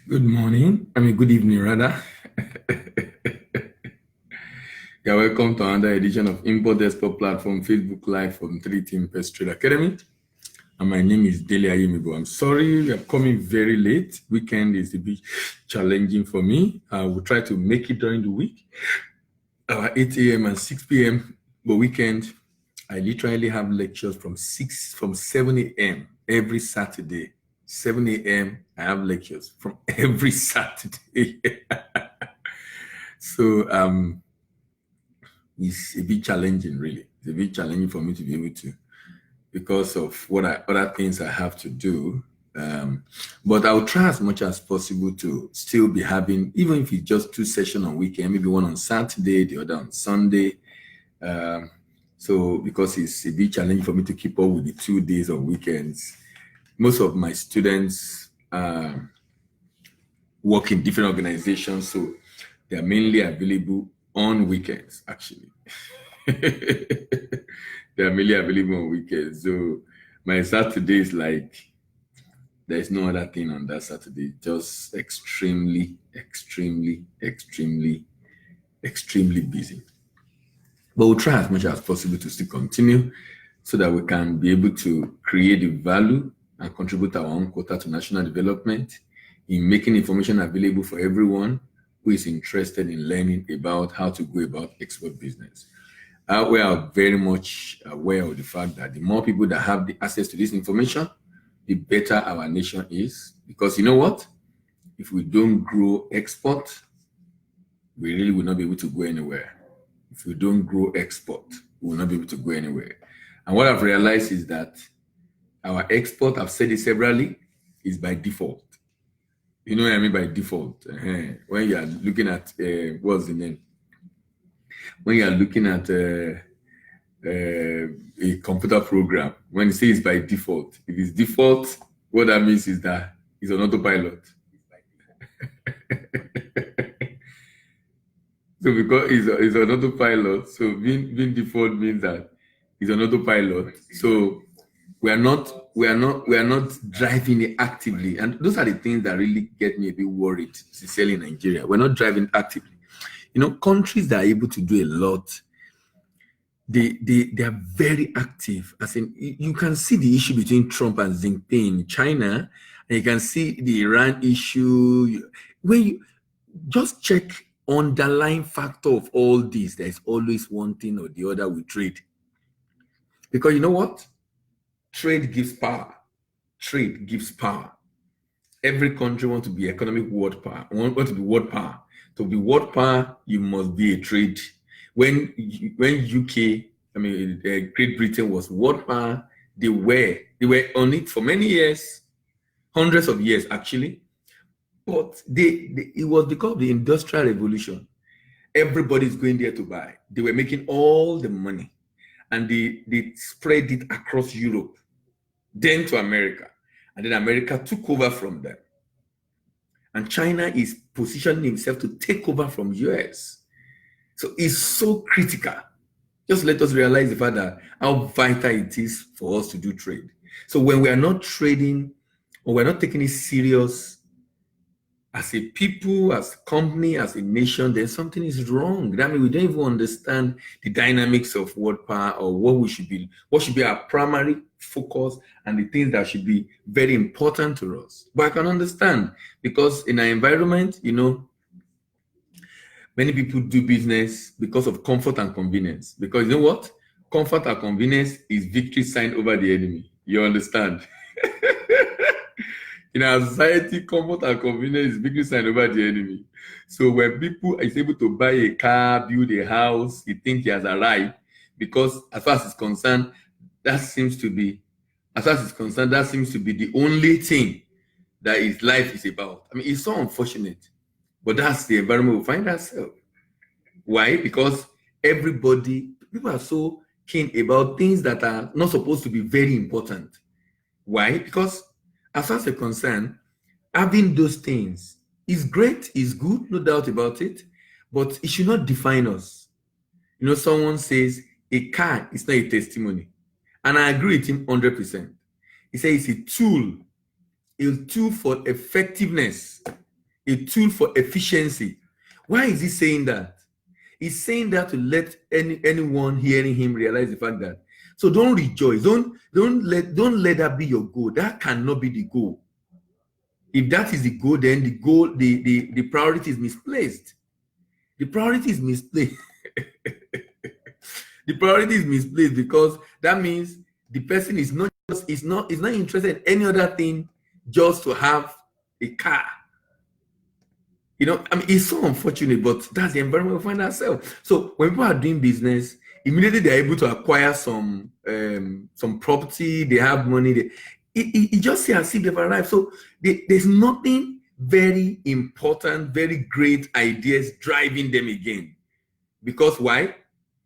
Good morning. Good evening, rather. You're welcome to another edition of Import Export Platform Facebook Live from 3 Team Best Trade Academy. And my name is Dele Ayimibo. I'm sorry I'm coming very late. Weekend is a bit challenging for me. I will try to make it during the week, 8 a.m. and 6 p.m. But weekend, I literally have lectures from 7 a.m. every Saturday. 7 a.m. I have lectures from every Saturday. So it's a bit challenging, really. It's a bit challenging for me to be able to, because of other things I have to do. But I'll try as much as possible to still be having, even if it's just 2 sessions on weekend, maybe one on Saturday, the other on Sunday. So because it's a bit challenging for me to keep up with the 2 days on weekends. Most of my students work in different organizations, so they are mainly available on weekends, actually. They are mainly available on weekends. So my Saturday is like, there's no other thing on that Saturday, just extremely, extremely, extremely, extremely busy. But we'll try as much as possible to still continue so that we can be able to create the value and contribute our own quota to national development in making information available for everyone who is interested in learning about how to go about export business. We are very much aware of the fact that the more people that have the access to this information, the better our nation is. Because you know what? If we don't grow export, we really will not be able to go anywhere. If we don't grow export, we will not be able to go anywhere. And what I've realized is that our export, I've said it severally, is by default. You know what I mean by default? When you are looking at, what's the name? When you are looking at a computer program, when it says by default, if it's default, what that means is that it's on autopilot. So because it's on autopilot, so being default means that it's on autopilot. So we are not driving it actively, and those are the things that really get me a bit worried, sincerely, in Nigeria. We're not driving actively. Countries that are able to do a lot, they are very active. As in, you can see the issue between Trump and Xi Jinping in China, and you can see the Iran issue. When you just check underlying factor of all this, there's always one thing or the other with trade. Because you know what? Trade gives power. Trade gives power. Every country wants to be economic world power, want to be world power. To be world power, you must be a trade. When UK, Great Britain was world power, they were on it for many years, hundreds of years actually. But it was because of the Industrial Revolution. Everybody's going there to buy. They were making all the money, and they spread it across Europe, then to America, and then America took over from them. And China is positioning himself to take over from US. So it's so critical. Just let us realize the fact that how vital it is for us to do trade. So when we are not trading, or we're not taking it serious as a people, as a company, as a nation, then something is wrong. That means we don't even understand the dynamics of world power, or what should be our primary focus, and the things that should be very important to us. But I can understand, because in our environment, many people do business because of comfort and convenience. Because you know what? Comfort and convenience is victory sign over the enemy. You understand? In our society, comfort and convenience is victory sign over the enemy. So when people is able to buy a car, build a house, he think he has arrived, because as far as it's concerned, that seems to be the only thing that his life is about. It's so unfortunate, but that's the environment we find ourselves. Why? Because people are so keen about things that are not supposed to be very important. Why? Because as far as they're concerned, having those things is great, is good, no doubt about it, but it should not define us. Someone says a car is not a testimony, and I agree with him 100%. He says it's a tool for effectiveness, a tool for efficiency. Why is he saying that? He's saying that to let anyone hearing him realize the fact that, so don't rejoice, don't let that be your goal. That cannot be the goal. If that is the goal, then the priority is misplaced. The priority is misplaced. The priority is misplaced because that means the person is not interested in any other thing just to have a car. You know, I mean, it's so unfortunate, but that's the environment we find ourselves. So when people are doing business, immediately they're able to acquire some property, they have money, it just seems as if they've arrived. So there's nothing very important, very great ideas driving them again. Because why?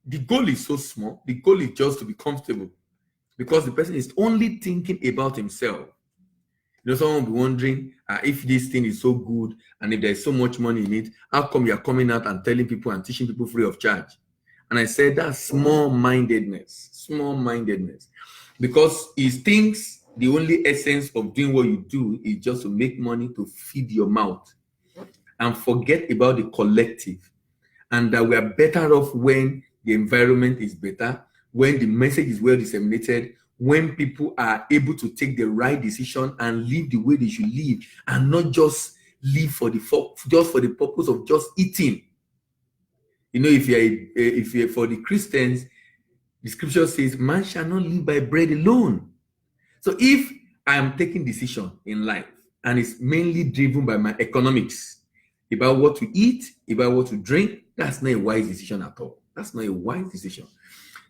The goal is so small. The goal is just to be comfortable. Because the person is only thinking about himself. You know, someone will be wondering if this thing is so good and if there's so much money in it, how come you're coming out and telling people and teaching people free of charge? And I said that's small-mindedness. Small-mindedness. Because he thinks the only essence of doing what you do is just to make money to feed your mouth and forget about the collective, and that we are better off when the environment is better, when the message is well disseminated, when people are able to take the right decision and live the way they should live, and not just live for the purpose of just eating. You know, if you're for the Christians, the scripture says, "Man shall not live by bread alone." So if I am taking decision in life and it's mainly driven by my economics, about what to eat, about what to drink, that's not a wise decision at all. That's not a wise decision.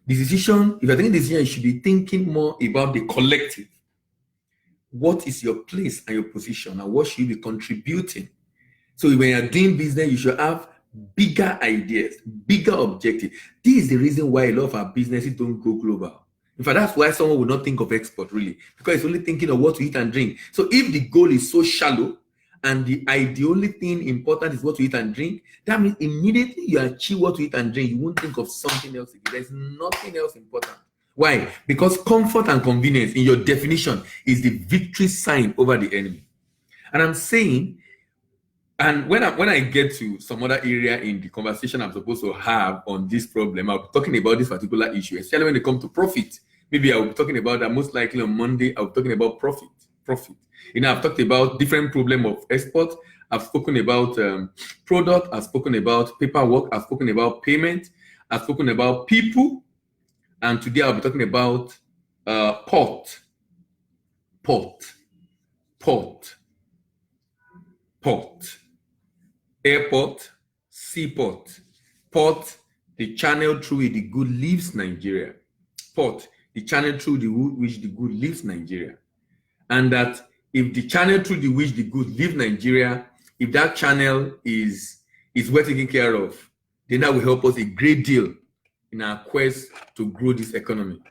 The decision, if you're taking a decision, you should be thinking more about the collective. What is your place and your position, and what should you be contributing? So when you're doing business, you should have bigger ideas, bigger objectives. This is the reason why a lot of our businesses don't go global. In fact, that's why someone would not think of export, really, because it's only thinking of what to eat and drink. So if the goal is so shallow and the only thing important is what to eat and drink, that means immediately you achieve what to eat and drink, you won't think of something else again. There's nothing else important. Why? Because comfort and convenience, in your definition, is the victory sign over the enemy. And I'm saying, and when I get to some other area in the conversation I'm supposed to have on this problem, I'll be talking about this particular issue, especially when it comes to profit. Maybe I'll be talking about that most likely on Monday. I'll be talking about profit. You know, I've talked about different problem of export. I've spoken about product. I've spoken about paperwork. I've spoken about payment. I've spoken about people. And today I'll be talking about port, airport, seaport, port, the channel through which the good leaves Nigeria. Port, the channel through which the good leaves Nigeria. And that if the channel through which the good leave Nigeria, if that channel is well taken care of, then that will help us a great deal in our quest to grow this economy.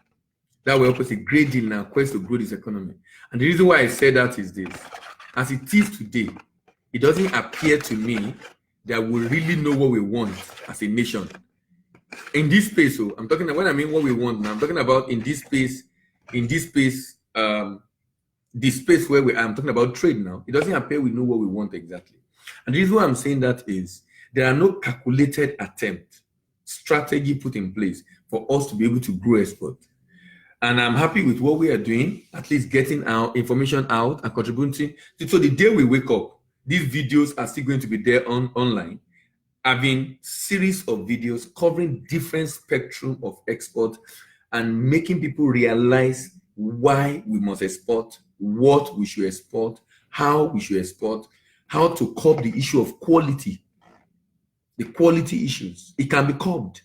That will help us a great deal in our quest to grow this economy. And the reason why I say that is this. As it is today, it doesn't appear to me that we really know what we want as a nation. In this space, so I'm talking about, when I mean what we want now, I'm talking about in this space, the space where I'm talking about trade now, it doesn't appear we know what we want exactly. And the reason why I'm saying that is there are no calculated attempt, strategy put in place for us to be able to grow export. And I'm happy with what we are doing, at least getting our information out and contributing. So the day we wake up, these videos are still going to be there online, having series of videos covering different spectrum of export and making people realize why we must export, what we should export, how we should export, how to curb the issue of quality, the quality issues. It can be curbed.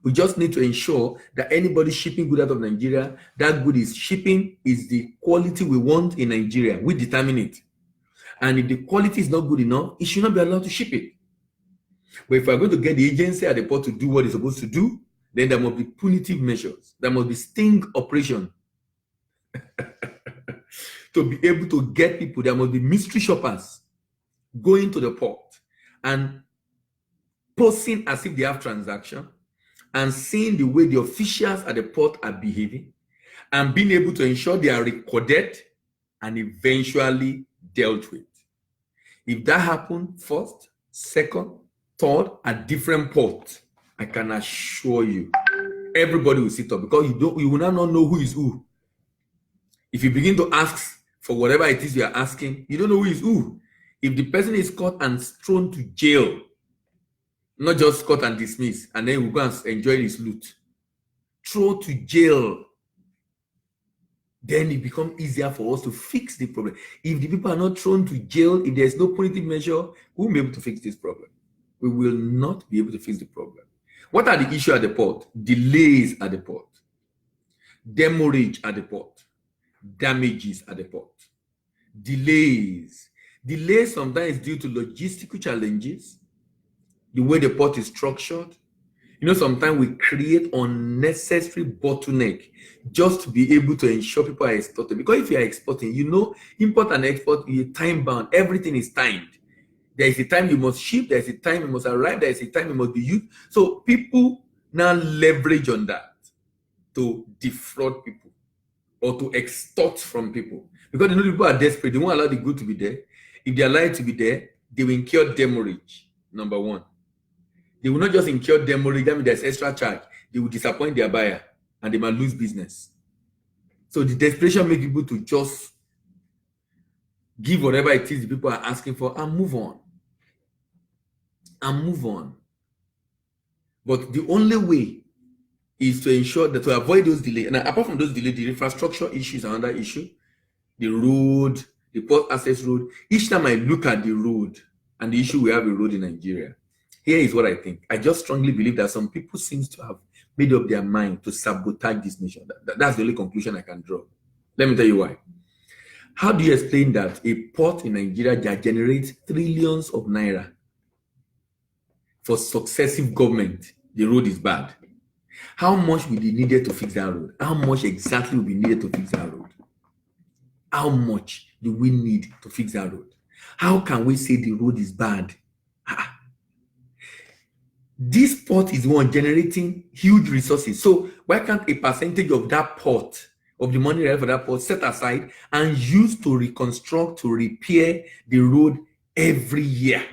We just need to ensure that anybody shipping good out of Nigeria, that good is shipping is the quality we want in Nigeria. We determine it. And if the quality is not good enough, it should not be allowed to ship it. But if we're going to get the agency at the port to do what it's supposed to do, then there must be punitive measures. There must be sting operation. To be able to get people, there must be mystery shoppers going to the port and posing as if they have transaction and seeing the way the officials at the port are behaving and being able to ensure they are recorded and eventually dealt with. If that happened first, second, third, at different ports, I can assure you, everybody will sit up because you will not know who is who. If you begin to ask for whatever it is you are asking, you don't know who is who. If the person is caught and thrown to jail, not just caught and dismissed, and then we go and enjoy his loot, thrown to jail, then it becomes easier for us to fix the problem. If the people are not thrown to jail, if there's no punitive measure, we won't be able to fix this problem. We will not be able to fix the problem. What are the issues at the port? Delays at the port, demurrage at the port, damages at the port. Delays sometimes due to logistical challenges, the way the port is structured. Sometimes we create unnecessary bottleneck just to be able to ensure people are exporting. Because if you are exporting, import and export is time bound. Everything is timed. There is a time you must ship. There is a time you must arrive. There is a time you must be used. So people now leverage on that to defraud people or to extort from people. Because people are desperate. They won't allow the good to be there. If they allow it to be there, they will incur demurrage, number one. They will not just incur demurrage, that means there's extra charge. They will disappoint their buyer and they might lose business. So the desperation makes people to just give whatever it is the people are asking for and move on. But the only way is to ensure that to avoid those delays. And apart from those delays, the infrastructure issues are another issue. The road, the port access road. Each time I look at the road and the issue we have with road in Nigeria, here is what I think. I just strongly believe that some people seem to have made up their mind to sabotage this nation. That's the only conclusion I can draw. Let me tell you why. How do you explain that a port in Nigeria that generates trillions of naira for successive government, the road is bad? How much will be needed to fix that road? How much exactly will be needed to fix that road? How much do we need to fix that road? How can we say the road is bad? This port is the one generating huge resources. So why can't a percentage of that port, of the money for that port, set aside and used to reconstruct, to repair the road every year?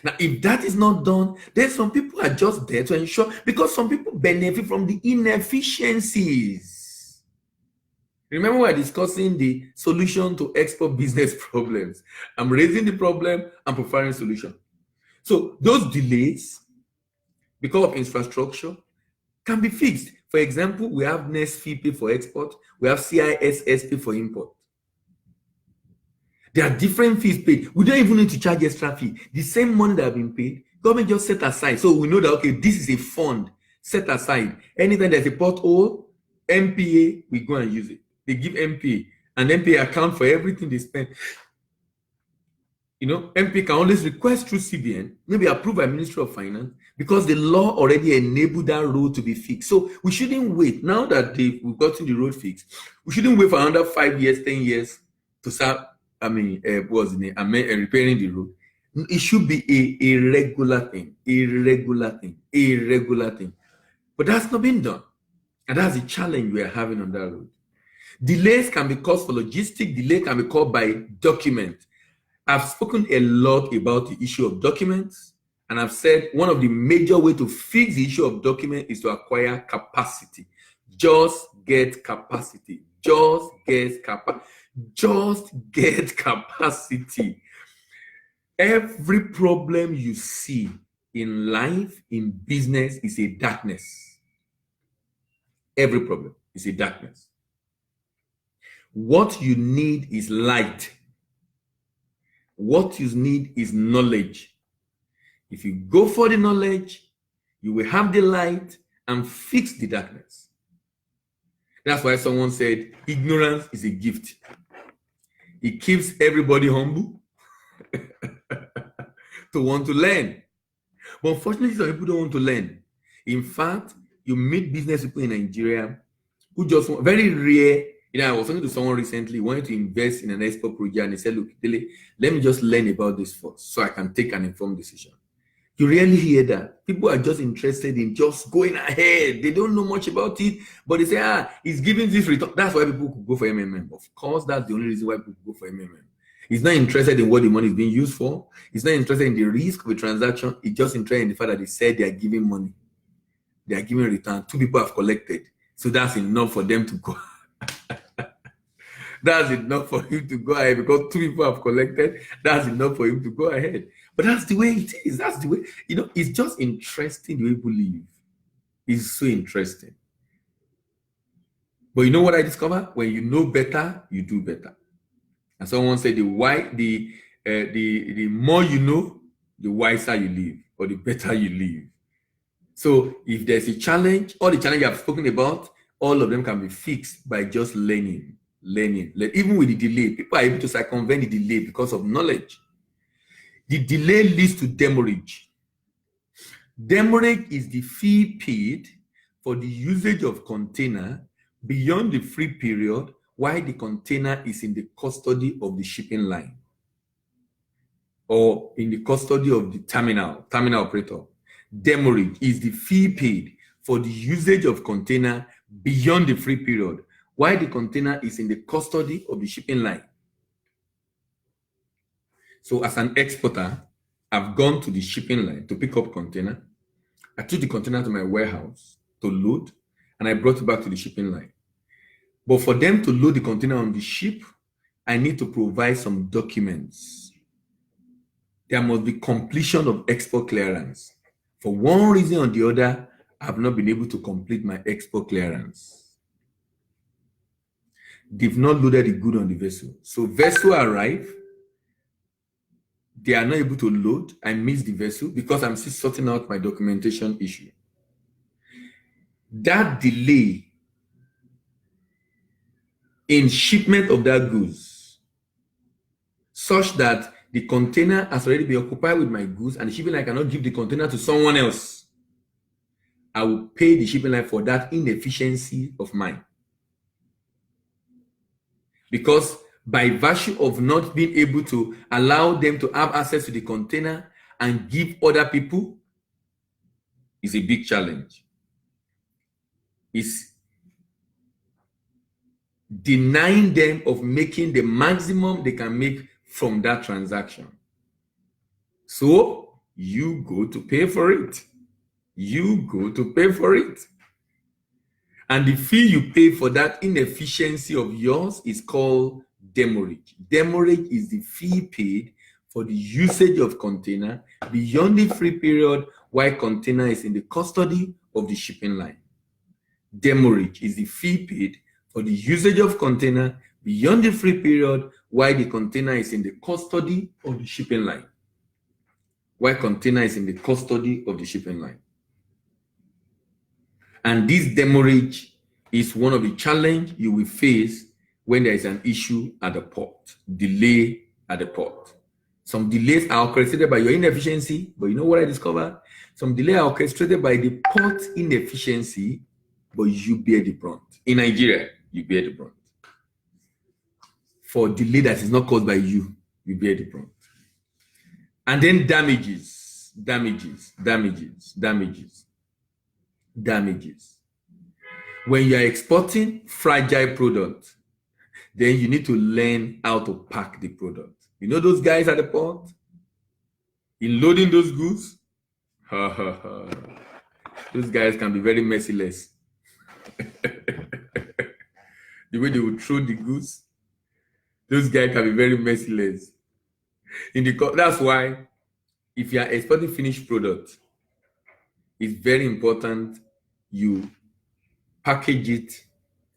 Now, if that is not done, then some people are just there to ensure, because some people benefit from the inefficiencies. Remember, we're discussing the solution to export business problems. I'm raising the problem, I'm providing solution. So those delays, because of infrastructure, can be fixed. For example, we have NEST fee pay for export, we have CISS pay for import. There are different fees paid. We don't even need to charge extra fee. The same money that have been paid, government just set aside. So we know that, okay, this is a fund set aside. Anytime there's a pothole, MPA, we go and use it. They give MPA, and MPA account for everything they spend. MP can always request through CBN, maybe approved by Ministry of Finance, because the law already enabled that road to be fixed. So we shouldn't wait. Now that we've gotten the road fixed, we shouldn't wait for another 5 years, 10 years to start, repairing the road. It should be a regular thing. But that's not been done. And that's the challenge we are having on that road. Delays can be caused for logistic. Delay can be caused by document. I've spoken a lot about the issue of documents, and I've said one of the major ways to fix the issue of document is to acquire capacity. Just get capacity. Just get capacity. Every problem you see in life, in business, is a darkness. Every problem is a darkness. What you need is light. What you need is knowledge. If you go for the knowledge, you will have the light and fix the darkness. That's why someone said, ignorance is a gift. It keeps everybody humble to want to learn. But unfortunately, some people don't want to learn. In fact, you meet business people in Nigeria who just want, very rare. I was talking to someone recently, wanted to invest in an export project, and they said, look, Dele, let me just learn about this first so I can take an informed decision. You rarely hear that. People are just interested in just going ahead. They don't know much about it, but they say, it's giving this return. That's why people could go for MMM. Of course, that's the only reason why people go for MMM. He's not interested in what the money is being used for. He's not interested in the risk of a transaction. He's just interested in the fact that they said they are giving money. They are giving return. Two people have collected. So that's enough for them to go. That's enough for him to go ahead because two people have collected. That's enough for him to go ahead. But that's the way it is. That's the way, it's just interesting the way people live. It's so interesting. But you know what I discovered? When you know better, you do better. And someone said the more you know, the wiser you live, or the better you live. So if there's a challenge, all the challenges I've spoken about, all of them can be fixed by just learning. Even with the delay, people are able to circumvent the delay because of knowledge. The delay leads to demurrage. Demurrage is the fee paid for the usage of container beyond the free period while the container is in the custody of the shipping line or in the custody of the terminal operator. Demurrage is the fee paid for the usage of container beyond the free period while the container is in the custody of the shipping line. So as an exporter, I've gone to the shipping line to pick up container. I took the container to my warehouse to load, and I brought it back to the shipping line. But for them to load the container on the ship, I need to provide some documents. There must be completion of export clearance. For one reason or the other, I have not been able to complete my export clearance. They've not loaded the good on the vessel. So vessel arrive, they are not able to load. I miss the vessel because I'm still sorting out my documentation issue. That delay in shipment of that goods, such that the container has already been occupied with my goods and the shipping line cannot give the container to someone else, I will pay the shipping line for that inefficiency of mine. Because by virtue of not being able to allow them to have access to the container and give other people is a big challenge. It's denying them of making the maximum they can make from that transaction. So you go to pay for it. You go to pay for it. And the fee you pay for that inefficiency of yours is called demurrage. Demurrage is the fee paid for the usage of container beyond the free period while container is in the custody of the shipping line. Demurrage is the fee paid for the usage of container beyond the free period while the container is in the custody of the shipping line. While container is in the custody of the shipping line. And this demurrage is one of the challenges you will face when there is an issue at the port, delay at the port. Some delays are orchestrated by your inefficiency, but you know what I discovered? Some delays are orchestrated by the port inefficiency, but you bear the brunt. In Nigeria, you bear the brunt. For delay that is not caused by you, you bear the brunt. And then damages. When you are exporting fragile product, then you need to learn how to pack the product. You know those guys at the port? In loading those goods? Those guys can be very merciless. The way they will throw the goods, those guys can be very merciless. That's why if you are exporting finished product, it's very important you package it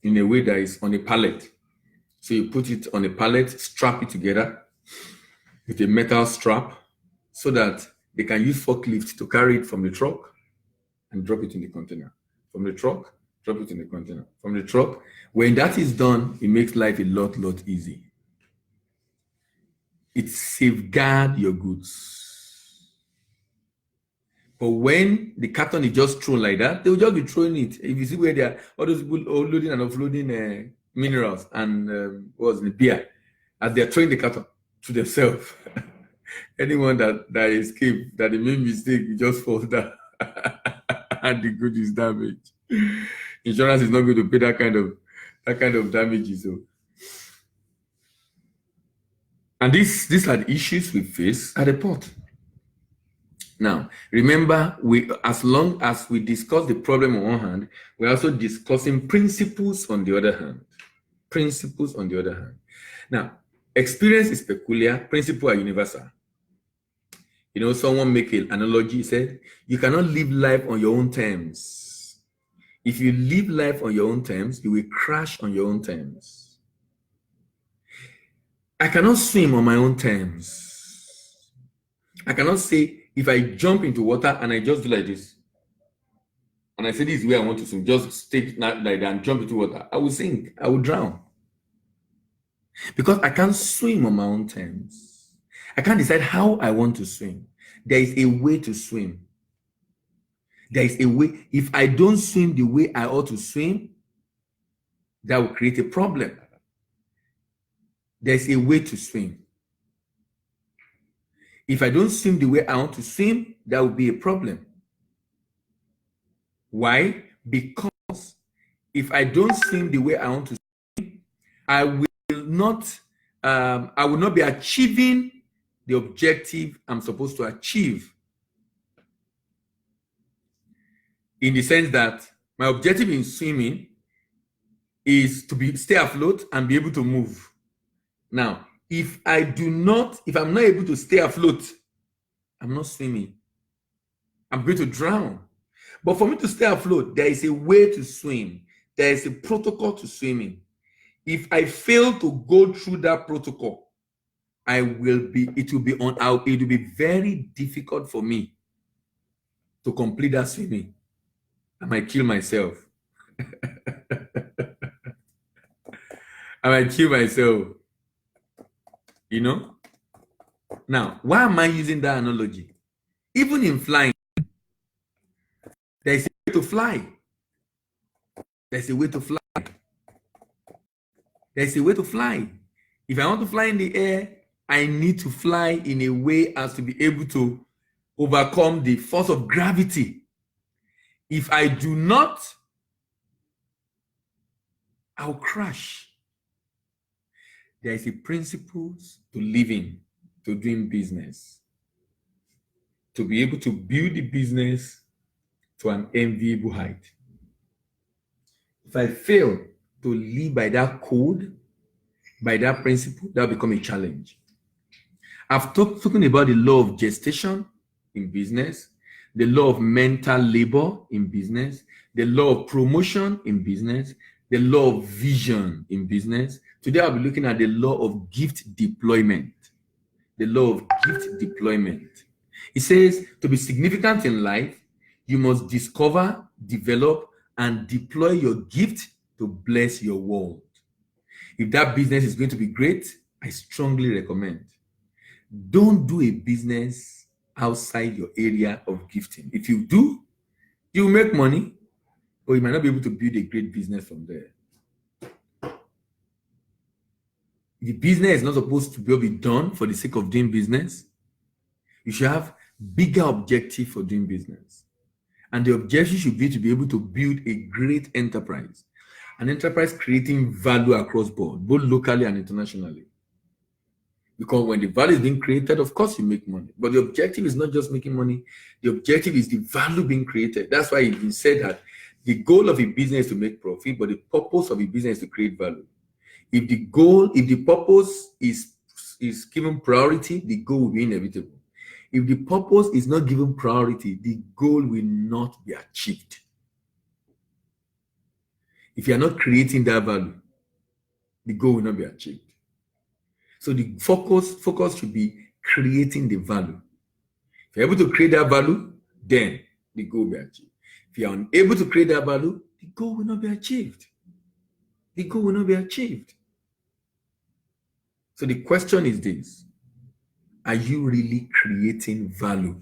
in a way that is on a pallet. So you put it on a pallet, strap it together with a metal strap so that they can use forklift to carry it from the truck and drop it in the container. From the truck, drop it in the container. From the truck. When that is done, it makes life a lot easy. It safeguards your goods. But when the carton is just thrown like that, they will just be throwing it. If you see where they are, all those people loading and offloading minerals and the beer, as they are throwing the carton to themselves. Anyone that escaped, that they made mistake, you just fall down and the good is damaged. Insurance is not going to pay that kind of damages. So And these are the issues we face at the port. Now, remember, as long as we discuss the problem on one hand, we're also discussing principles on the other hand. Principles on the other hand. Now, experience is peculiar, principles are universal. You know, someone make an analogy, said, you cannot live life on your own terms. If you live life on your own terms, you will crash on your own terms. I cannot swim on my own terms. I cannot say, if I jump into water and I just do like this, and I say this is where I want to swim, just stay like that and jump into water, I will sink, I will drown. Because I can't swim on my own terms. I can't decide how I want to swim. There is a way to swim. There is a way. If I don't swim the way I ought to swim, that will create a problem. There's a way to swim. If I don't swim the way I want to swim, that will be a problem. Why? Because if I don't swim the way I want to swim, I will not be achieving the objective I'm supposed to achieve. In the sense that my objective in swimming is to stay afloat and be able to move. Now, if I'm not able to stay afloat, I'm not swimming. I'm going to drown. But for me to stay afloat, there is a way to swim. There is a protocol to swimming. If I fail to go through that protocol, it will be very difficult for me to complete that swimming. I might kill myself. I might kill myself. You know? Now, why am I using that analogy? Even in flying, there is a way to fly. There's a way to fly. There's a way to fly. If I want to fly in the air, I need to fly in a way as to be able to overcome the force of gravity. If I do not, I'll crash. There is a principles to living, to doing business, to be able to build the business to an enviable height. If I fail to live by that code, by that principle, that will become a challenge. I've spoken about the law of gestation in business, the law of mental labor in business, the law of promotion in business, the law of vision in business. Today, I'll be looking at the law of gift deployment. The law of gift deployment. It says, to be significant in life, you must discover, develop, and deploy your gift to bless your world. If that business is going to be great, I strongly recommend. Don't do a business outside your area of gifting. If you do, you'll make money, or you might not be able to build a great business from there. The business is not supposed to be done for the sake of doing business. You should have bigger objective for doing business. And the objective should be to be able to build a great enterprise. An enterprise creating value across board, both locally and internationally. Because when the value is being created, of course you make money. But the objective is not just making money. The objective is the value being created. That's why it is said that the goal of a business is to make profit, but the purpose of a business is to create value. If the purpose is given priority, the goal will be inevitable. If the purpose is not given priority, the goal will not be achieved. If you are not creating that value, the goal will not be achieved. So the focus should be creating the value. If you're able to create that value, then the goal will be achieved. If you're unable to create that value, the goal will not be achieved. The goal will not be achieved. So the question is this: are you really creating value?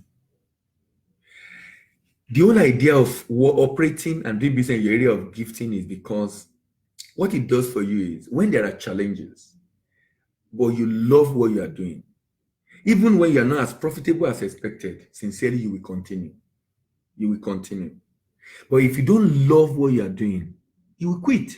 The whole idea of operating and doing business in your area of gifting is because what it does for you is when there are challenges, but you love what you are doing, even when you are not as profitable as expected, sincerely, you will continue. You will continue. But if you don't love what you are doing, you will quit.